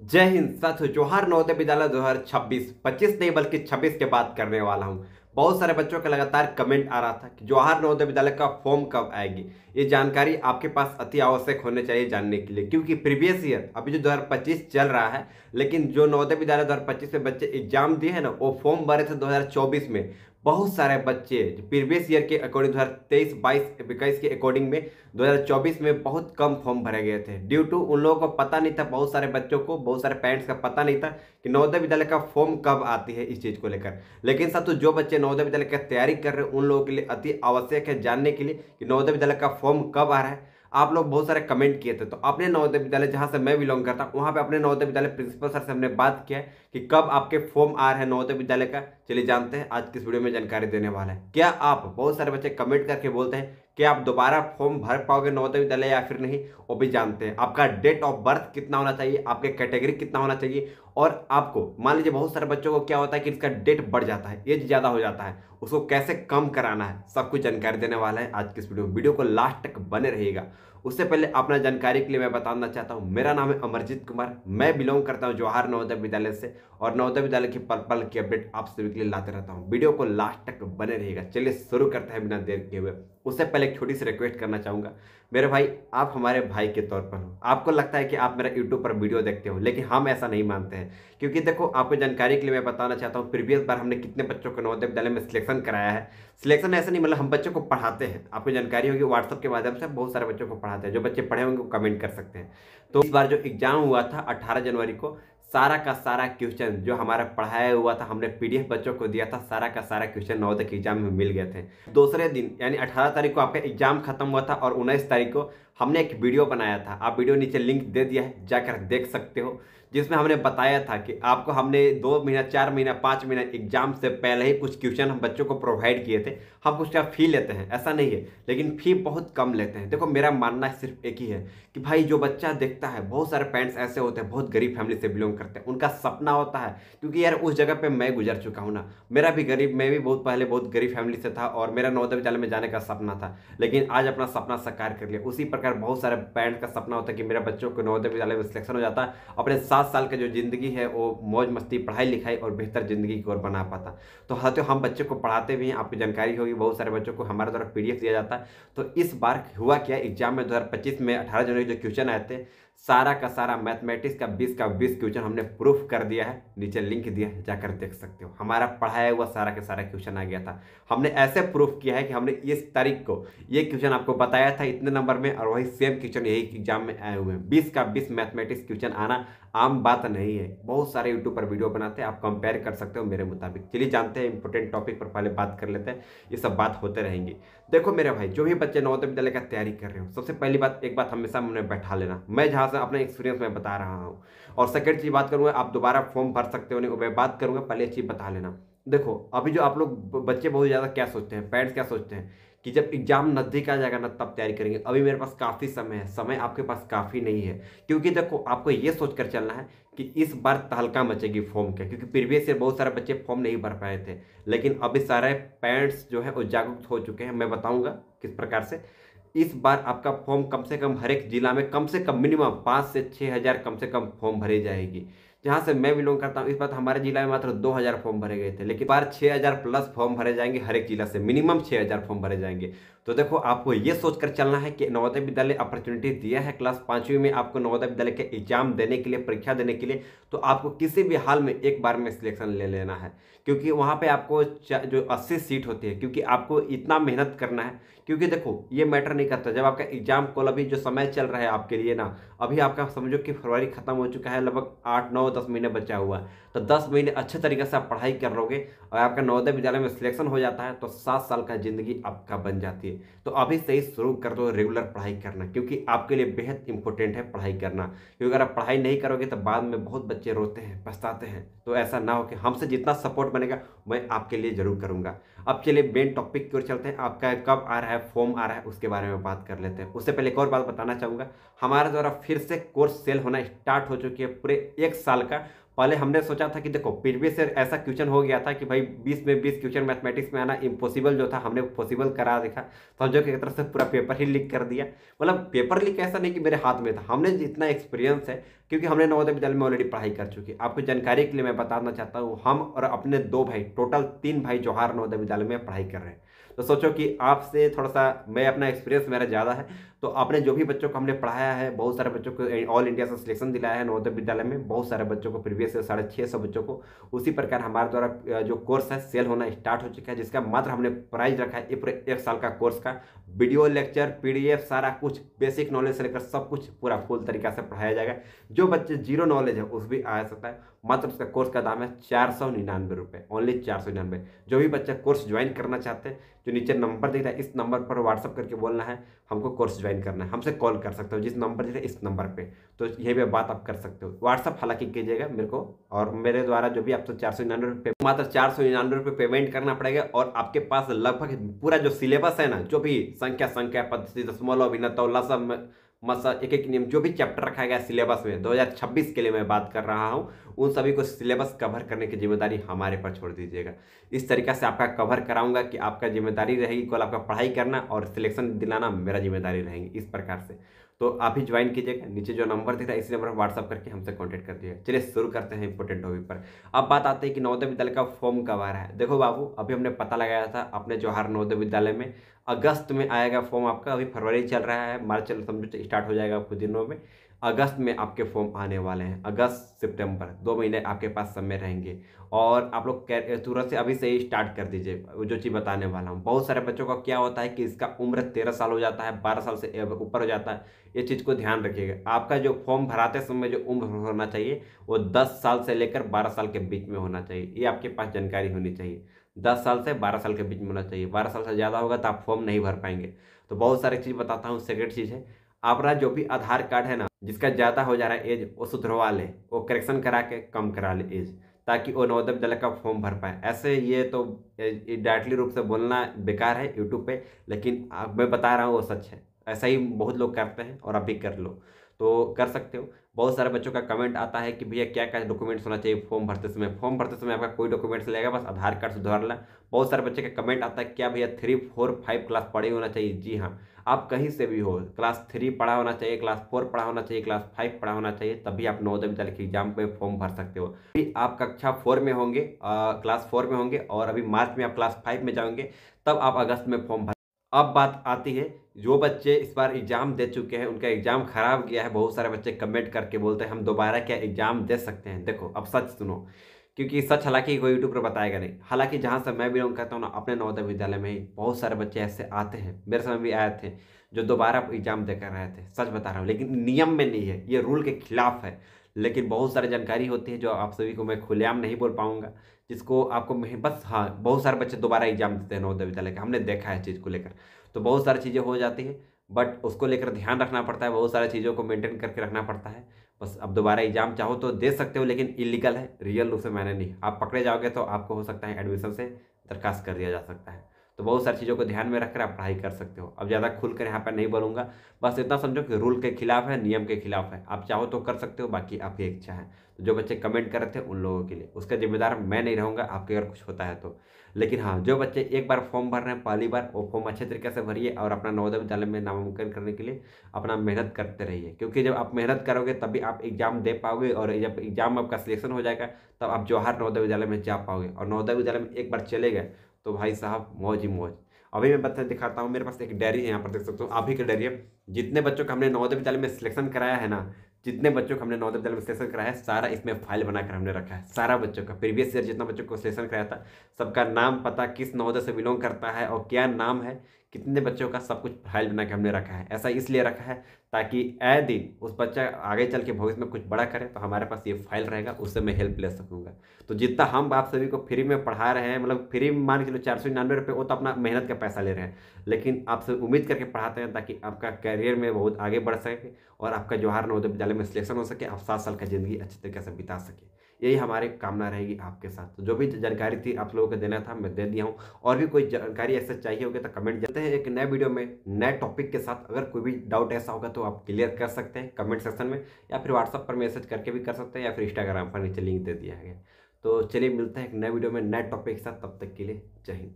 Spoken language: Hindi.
जय हिंद साथियों। जवाहर नवोदय विद्यालय 2026 25 नहीं बल्कि 26 के बात करने वाला हूं। बहुत सारे बच्चों का लगातार कमेंट आ रहा था कि जवाहर नवोदय विद्यालय का फॉर्म कब आएगी। ये जानकारी आपके पास अति आवश्यक होने चाहिए जानने के लिए, क्योंकि प्रीवियस ईयर अभी जो 2025 चल रहा है, लेकिन जो नवोदय विद्यालय 2025 में बच्चे एग्जाम दिए हैं ना, वो फॉर्म भरे थे 2024 में। बहुत सारे बच्चे प्रीवियस ईयर के अकॉर्डिंग 2023 22 21 के अकॉर्डिंग में 2024 में बहुत कम फॉर्म भरे गए थे। ड्यू टू उन लोगों को पता नहीं था, बहुत सारे बच्चों को, बहुत सारे पेरेंट्स का पता नहीं था कि नवोदय विद्यालय का फॉर्म कब आती है इस चीज़ को लेकर। लेकिन साथियों, जो बच्चे नवोदय विद्यालय की तैयारी कर रहे हैं उन लोगों के लिए अति आवश्यक है जानने के लिए कि नवोदय विद्यालय का फॉर्म कब आ रहा है। आप लोग बहुत सारे कमेंट किए थे, तो अपने नवोदय विद्यालय जहां से मैं बिलोंग करता हूं वहां पे अपने नवोदय विद्यालय प्रिंसिपल सर से हमने बात किया है कि कब आपके फॉर्म आ रहे हैं नवोदय विद्यालय का। चलिए जानते हैं, आज की इस वीडियो में जानकारी देने वाला है। क्या आप, बहुत सारे बच्चे कमेंट करके बोलते हैं कि आप दोबारा फॉर्म भर पाओगे नवोदय विद्यालय या फिर नहीं, वो भी जानते हैं। आपका डेट ऑफ बर्थ कितना होना चाहिए, आपके कैटेगरी कितना होना चाहिए, और आपको मान लीजिए बहुत सारे बच्चों को क्या होता है कि इसका डेट बढ़ जाता है, एज ज़्यादा हो जाता है, उसको कैसे कम कराना है, सब कुछ जानकारी देने वाला है आज की इस वीडियो को लास्ट तक बने रहिएगा। उससे पहले अपना जानकारी के लिए मैं बताना चाहता हूँ, मेरा नाम है अमरजीत कुमार, मैं बिलोंग करता हूँ जवाहर नवोदय विद्यालय से, और नवोदय विद्यालय की पल पल की अपडेट आप सभी के लिए लाते रहता हूँ। वीडियो को लास्ट तक बने रहिएगा। चलिए शुरू करते हैं बिना देर किए हुए। उससे पहले एक छोटी सी रिक्वेस्ट करना चाहूँगा, मेरे भाई, आप हमारे भाई के तौर पर हो। आपको लगता है कि आप मेरा यूट्यूब पर वीडियो देखते हो, लेकिन हम ऐसा नहीं मानते हैं। क्योंकि देखो, आपको जानकारी के लिए मैं बताना चाहता हूँ, प्रीवियस बार हमने कितने बच्चों को नवोदय विद्यालय में सिलेक्शन कराया है। सिलेक्शन ऐसा नहीं, मतलब हम बच्चों को पढ़ाते हैं। आपको जानकारी होगी, व्हाट्सअप के माध्यम से बहुत सारे बच्चों को पढ़ाते हैं। जो बच्चे पढ़े होंगे वो कमेंट कर सकते हैं। तो इस बार जो एग्जाम हुआ था 18 जनवरी को, सारा का सारा क्वेश्चन जो हमारा पढ़ाया हुआ था, हमने पीडीएफ बच्चों को दिया था, सारा का सारा क्वेश्चन नवोदय के एग्जाम में मिल गए थे। दूसरे दिन यानी 18 तारीख को आपका एग्जाम खत्म हुआ था, और 19 तारीख को हमने एक वीडियो बनाया था। आप वीडियो नीचे लिंक दे दिया है, जाकर देख सकते हो, जिसमें हमने बताया था कि आपको हमने 2 महीना 4 महीना 5 महीना एग्जाम से पहले ही कुछ क्वेश्चन हम बच्चों को प्रोवाइड किए थे। हम उसका फी लेते हैं ऐसा नहीं है, लेकिन फी बहुत कम लेते हैं। देखो, मेरा मानना सिर्फ एक ही है कि भाई, जो बच्चा देखता है, बहुत सारे पेरेंट्स ऐसे होते हैं बहुत गरीब फैमिली से बिलोंग करते हैं, उनका सपना होता है, क्योंकि यार उस जगह पे मैं गुजर चुका हूँ ना। मेरा भी गरीब, मैं भी बहुत पहले बहुत गरीब फैमिली से था, और मेरा नवोदय विद्यालय में जाने का सपना था, लेकिन आज अपना सपना साकार कर लिया। उसी प्रकार बहुत सारे पेरेंट्स का सपना होता है कि मेरा बच्चों को नवोदय विद्यालय में सिलेक्शन हो जाता है, अपने 7 साल का जो जिंदगी है वो मौज मस्ती, पढ़ाई लिखाई और बेहतर जिंदगी की ओर बना पाता। तो हाथों हम बच्चों को पढ़ाते भी हैं, आपको जानकारी होगी, बहुत सारे बच्चों को हमारे द्वारा पीडीएफ दिया जाता है। तो इस बार हुआ क्या, एग्जाम में 2025 में 18 जनवरी जो क्वेश्चन आए थे, सारा का सारा मैथमेटिक्स का 20 क्वेश्चन हमने प्रूफ कर दिया है। नीचे लिंक दिया है, जाकर देख सकते हो। हमारा पढ़ाया हुआ सारा का सारा क्वेश्चन आ गया था। हमने ऐसे प्रूफ किया है कि हमने इस तारीख को ये क्वेश्चन आपको बताया था इतने नंबर में, और वही सेम क्वेश्चन यही एग्जाम में आए हुए हैं। 20 मैथमेटिक्स क्वेश्चन आना आम बात नहीं है। बहुत सारे यूट्यूब पर वीडियो बनाते हैं, आप कंपेयर कर सकते हो मेरे मुताबिक। चलिए जानते हैं, इंपॉर्टेंट टॉपिक पर पहले बात कर लेते हैं, ये सब बात होते रहेंगी। देखो मेरे भाई, जो भी बच्चे नवोदय विद्यालय का तैयारी कर रहे हो, सबसे पहली बात, एक बात हमेशा मन में बैठा लेना, मैं जहाँ से अपना एक्सपीरियंस में बता रहा हूँ। और सेकंड चीज बात करूंगा, आप दोबारा फॉर्म भर सकते हो नहीं, मैं बात करूंगा, पहले चीज बता लेना। देखो, अभी जो आप लोग बच्चे बहुत ज़्यादा क्या सोचते हैं, पेरेंट्स क्या सोचते हैं कि जब एग्जाम नज़दीक आ जाएगा ना तब तैयारी करेंगे। अभी मेरे पास काफ़ी समय है, समय आपके पास काफ़ी नहीं है। क्योंकि देखो, आपको ये सोचकर चलना है कि इस बार तहलका मचेगी फॉर्म का, क्योंकि प्रीवियस ईयर बहुत सारे बच्चे फॉर्म नहीं भर पाए थे। लेकिन अभी सारे पेरेंट्स जो है वो जागरूक हो चुके हैं। मैं बताऊंगा किस प्रकार से इस बार आपका फॉर्म कम से कम हर एक जिला में कम से कम मिनिमम 5 से 6 हज़ार कम से कम फॉर्म भरी जाएगी। जहाँ से मैं बिलोंग करता हूँ, इस बार हमारे जिला में मात्र 2,000 फॉर्म भरे गए थे, लेकिन बार 6,000 प्लस फॉर्म भरे जाएंगे हर एक जिला से, मिनिमम 6,000 फॉर्म भरे जाएंगे। तो देखो, आपको ये सोचकर चलना है कि नवोदय विद्यालय अपॉर्चुनिटी दिया है क्लास 5वीं में आपको नवोदय विद्यालय के एग्जाम देने के लिए, परीक्षा देने के लिए, तो आपको किसी भी हाल में एक बार में सिलेक्शन ले लेना है। क्योंकि वहाँ पे आपको जो 80 सीट होती है, क्योंकि आपको इतना मेहनत करना है। क्योंकि देखो, ये मैटर नहीं करता जब आपका एग्जाम कॉल, अभी जो समय चल रहा है आपके लिए ना, अभी आपका समझो कि फरवरी खत्म हो चुका है, लगभग 8 9 10 महीने बचा हुआ है। तो 10 महीने अच्छे तरीके से आप पढ़ाई कर लोगे, और आपका नवोदय विद्यालय में सिलेक्शन हो जाता है, तो 7 साल का जिंदगी आपका बन जाती है। तो अभी से ही शुरू कर दो रेगुलर पढ़ाई करना, क्योंकि आपके लिए बेहद इंपॉर्टेंट है पढ़ाई करना। क्योंकि अगर आप पढ़ाई नहीं करोगे तो बाद में बहुत बच्चे रोते हैं, पछताते हैं। तो ऐसा ना हो, कि हमसे जितना सपोर्ट बनेगा मैं आपके लिए जरूर करूंगा। अब चलिए मेन टॉपिक की ओर चलते हैं। आपका कब आ रहा है फॉर्म आ रहा है, उसके बारे में बात कर लेते हैं। उससे पहले एक और बात बताना चाहूँगा, हमारे द्वारा फिर से कोर्स सेल होना स्टार्ट हो चुकी है। पूरे 1 साल का पहले हमने सोचा था कि देखो प्रीवियस ईयर ऐसा क्वेश्चन हो गया था कि भाई 20 में 20 क्वेश्चन मैथमेटिक्स में आना इम्पॉसिबल जो था हमने पॉसिबल करा देखा, समझो कि एक तरह से पूरा पेपर ही लीक कर दिया। मतलब पेपर लीक ऐसा नहीं कि मेरे हाथ में था, हमने जितना एक्सपीरियंस है क्योंकि हमने नवोदय विद्यालय में ऑलरेडी पढ़ाई कर चुकी। आपको जानकारी के लिए मैं बताना चाहता हूँ, हम और अपने 2 भाई, टोटल 3 भाई जवाहर नवोदय विद्यालय में पढ़ाई कर रहे हैं। तो सोचो कि आपसे थोड़ा सा मैं अपना एक्सपीरियंस मेरा ज़्यादा है, तो आपने जो भी बच्चों को हमने पढ़ाया है, बहुत सारे बच्चों को ऑल इंडिया से सिलेक्शन दिलाया है नवोदय विद्यालय में, बहुत सारे बच्चों को प्रीवियस से 650 बच्चों को। उसी प्रकार हमारे द्वारा जो कोर्स है सेल होना स्टार्ट हो चुका है, जिसका मात्र हमने प्राइस रखा है पूरे 1 साल का कोर्स का। वीडियो लेक्चर पीडीएफ सारा कुछ बेसिक नॉलेज से लेकर सब कुछ पूरा फुल तरीका से पढ़ाया जाएगा। जो बच्चे जीरो नॉलेज है उस भी आ सकता है। मात्र उसका कोर्स का दाम है 499 रुपये, ओनली 499। जो भी बच्चा कोर्स ज्वाइन करना चाहते हैं, जो नीचे नंबर दिख रहा है इस नंबर पर व्हाट्सअप करके बोलना है हमको कोर्स ज्वाइन करना है, हमसे कॉल कर सकते हो जिस नंबर दिख रहा है इस नंबर पे। तो ये भी बात आप कर सकते हो, व्हाट्सअप हालांकि कीजिएगा मेरे को, और मेरे द्वारा जो भी आपसे 499 रुपये, मात्र 499 रुपये पेमेंट करना पड़ेगा। और आपके पास लगभग पूरा जो सिलेबस है ना, जो भी संख्या पद्धति दशमलव अभिन्नता लसम मसा एक एक नियम जो भी चैप्टर रखा गया सिलेबस में 2026 के लिए मैं बात कर रहा हूं, उन सभी को सिलेबस कवर करने की जिम्मेदारी हमारे पर छोड़ दीजिएगा। इस तरीका से आपका कवर कराऊंगा कि आपका जिम्मेदारी रहेगी केवल आपका पढ़ाई करना और सिलेक्शन दिलाना मेरा जिम्मेदारी रहेगी इस प्रकार से। तो आप ही ज्वाइन कीजिएगा, नीचे जो नंबर दिख रहा है इसी नंबर पर व्हाट्सअप करके हमसे कांटेक्ट कर दीजिएगा। चलिए शुरू करते हैं इंपोर्टेंट टॉपिक पर। अब बात आती है कि नवोदय विद्यालय का फॉर्म कब आ रहा है। देखो बाबू, अभी हमने पता लगाया था अपने जवाहर नवोदय विद्यालय में अगस्त में आएगा फॉर्म आपका। अभी फरवरी चल रहा है, मार्च चल समझो स्टार्ट हो जाएगा कुछ दिनों में। अगस्त में आपके फॉर्म आने वाले हैं, अगस्त सितंबर 2 महीने आपके पास समय रहेंगे। और आप लोग तुरंत से अभी से ही स्टार्ट कर दीजिए। जो चीज़ बताने वाला हूँ, बहुत सारे बच्चों का क्या होता है कि इसका उम्र 13 साल हो जाता है, 12 साल से ऊपर हो जाता है। ये चीज़ को ध्यान रखिएगा, आपका जो फॉर्म भराते समय जो उम्र होना चाहिए वो 10 साल से लेकर 12 साल के बीच में होना चाहिए। ये आपके पास जानकारी होनी चाहिए, 10 साल से 12 साल के बीच में होना चाहिए। 12 साल से ज़्यादा होगा तो आप फॉर्म नहीं भर पाएंगे। तो बहुत सारी चीज़ बताता हूँ। सेकेंड चीज़ है, आपका जो भी आधार कार्ड है ना, जिसका ज़्यादा हो जा रहा है एज, वो सुधरवा ले, वो करेक्शन करा के कम करा ले एज, ताकि वो नवोदय विद्यालय का फॉर्म भर पाए। ऐसे ये तो डायरेक्टली रूप से बोलना बेकार है यूट्यूब पे, लेकिन मैं बता रहा हूँ वो सच है। ऐसा ही बहुत लोग करते हैं और आप भी कर लो, तो कर सकते हो। बहुत सारे बच्चों का कमेंट आता है कि भैया क्या क्या डॉक्यूमेंट्स होना चाहिए फॉर्म भरते समय। फॉर्म भरते समय आपका कोई डॉक्यूमेंट्स लगेगा, बस आधार कार्ड सुधार ला। बहुत सारे बच्चे का कमेंट आता है क्या भैया 3, 4, 5 क्लास पढ़े होना चाहिए। जी हाँ, आप कहीं से भी हो, क्लास 3 पढ़ा होना चाहिए, क्लास 4 पढ़ा होना चाहिए, क्लास 5 पढ़ा होना चाहिए, तभी आप नवोदय विद्यालय के एग्जाम में फॉर्म भर सकते हो। अभी आप कक्षा 4 में होंगे, क्लास 4 में होंगे, और अभी मार्च में आप क्लास 5 में जाओगे, तब आप अगस्त में फॉर्म भर। अब बात आती है, जो बच्चे इस बार एग्जाम दे चुके हैं, उनका एग्जाम खराब गया है, बहुत सारे बच्चे कमेंट करके बोलते हैं हम दोबारा क्या एग्जाम दे सकते हैं। देखो अब सच सुनो, क्योंकि सच हालांकि कोई यूट्यूब पर बताएगा नहीं। हालांकि जहाँ से मैं बिलोंग करता हूँ ना, अपने नवोदय विद्यालय में ही बहुत सारे बच्चे ऐसे आते हैं, मेरे समय भी आए थे, जो दोबारा एग्जाम देकर रहे थे। सच बता रहा हूँ, लेकिन नियम में नहीं है, ये रूल के खिलाफ है। लेकिन बहुत सारी जानकारी होती है जो आप सभी को मैं खुलेआम नहीं बोल पाऊंगा, जिसको आपको मैं बस, हाँ बहुत सारे बच्चे दोबारा एग्जाम देते हैं नवोदय विद्यालय का, हमने देखा है चीज़ को लेकर। तो बहुत सारी चीज़ें हो जाती है, बट उसको लेकर ध्यान रखना पड़ता है, बहुत सारी चीज़ों को मेंटेन करके रखना पड़ता है। बस अब दोबारा एग्जाम चाहो तो दे सकते हो, लेकिन इलीगल है, रियल रूप से मैंने नहीं। आप पकड़े जाओगे तो आपको हो सकता है एडमिशन से दरखास्त कर दिया जा सकता है। तो बहुत सारी चीज़ों को ध्यान में रखकर आप पढ़ाई कर सकते हो। अब ज़्यादा खुलकर यहाँ पर नहीं बोलूँगा, बस इतना समझो कि रूल के खिलाफ है, नियम के खिलाफ है। आप चाहो तो कर सकते हो, बाकी आपकी इच्छा है। तो जो बच्चे कमेंट कर रहे थे उन लोगों के लिए उसका जिम्मेदार मैं नहीं रहूँगा, आपके अगर कुछ होता है तो। लेकिन हाँ, जो बच्चे एक बार फॉर्म भर रहे हैं पहली बार, वो फॉर्म अच्छे तरीके से भरिए और अपना नवोदय विद्यालय में नामांकन करने के लिए अपना मेहनत करते रहिए। क्योंकि जब आप मेहनत करोगे तभी आप एग्जाम दे पाओगे, और जब एग्जाम में आपका सिलेक्शन हो जाएगा तब आप जवाहर नवोदय विद्यालय में जा पाओगे। और नवोदय विद्यालय में एक बार चले गए तो भाई साहब मौज ही मौज। अभी मैं बता दिखाता हूँ, मेरे पास एक डायरी है, यहाँ पर देख सकते हो, आप ही का डायरी है। जितने बच्चों का हमने नवोदय विद्यालय में सिलेक्शन कराया है ना, जितने बच्चों को हमने नवोदय विद्यालय में सिलेक्शन कराया है, सारा इसमें फाइल बनाकर हमने रखा है। सारा बच्चों का प्रीवियस ईयर जितना बच्चों को सिलेक्शन कराया था, सबका नाम पता, किस नवोदय से बिलोंग करता है और क्या नाम है, कितने बच्चों का, सब कुछ फाइल बना के हमने रखा है। ऐसा इसलिए रखा है ताकि आए दिन उस बच्चा आगे चल के भविष्य में कुछ बड़ा करे तो हमारे पास ये फाइल रहेगा, उससे मैं हेल्प ले सकूंगा। तो जितना हम आप सभी को फ्री में पढ़ा रहे हैं, मतलब फ्री में मान के चलो 499 रुपये, वो तो अपना मेहनत का पैसा ले रहे हैं, लेकिन आपसे उम्मीद करके पढ़ाते हैं ताकि आपका करियर में बहुत आगे बढ़ सके और आपका जवाहर नवोदय विद्यालय में सिलेक्शन हो सके, आप 7 साल का जिंदगी अच्छे तरीके से बिता सके। यही हमारी कामना रहेगी आपके साथ। तो जो भी जानकारी थी आप लोगों को देना था मैं दे दिया हूँ। और भी कोई जानकारी ऐसा चाहिए होगी तो कमेंट करते हैं एक नए वीडियो में नए टॉपिक के साथ। अगर कोई भी डाउट ऐसा होगा तो आप क्लियर कर सकते हैं कमेंट सेक्शन में, या फिर व्हाट्सअप पर मैसेज करके भी कर सकते हैं, या फिर इंस्टाग्राम पर नीचे लिंक दे दिया गया। तो चलिए मिलते हैं एक नए वीडियो में नए टॉपिक के साथ, तब तक के लिए जय हिंद।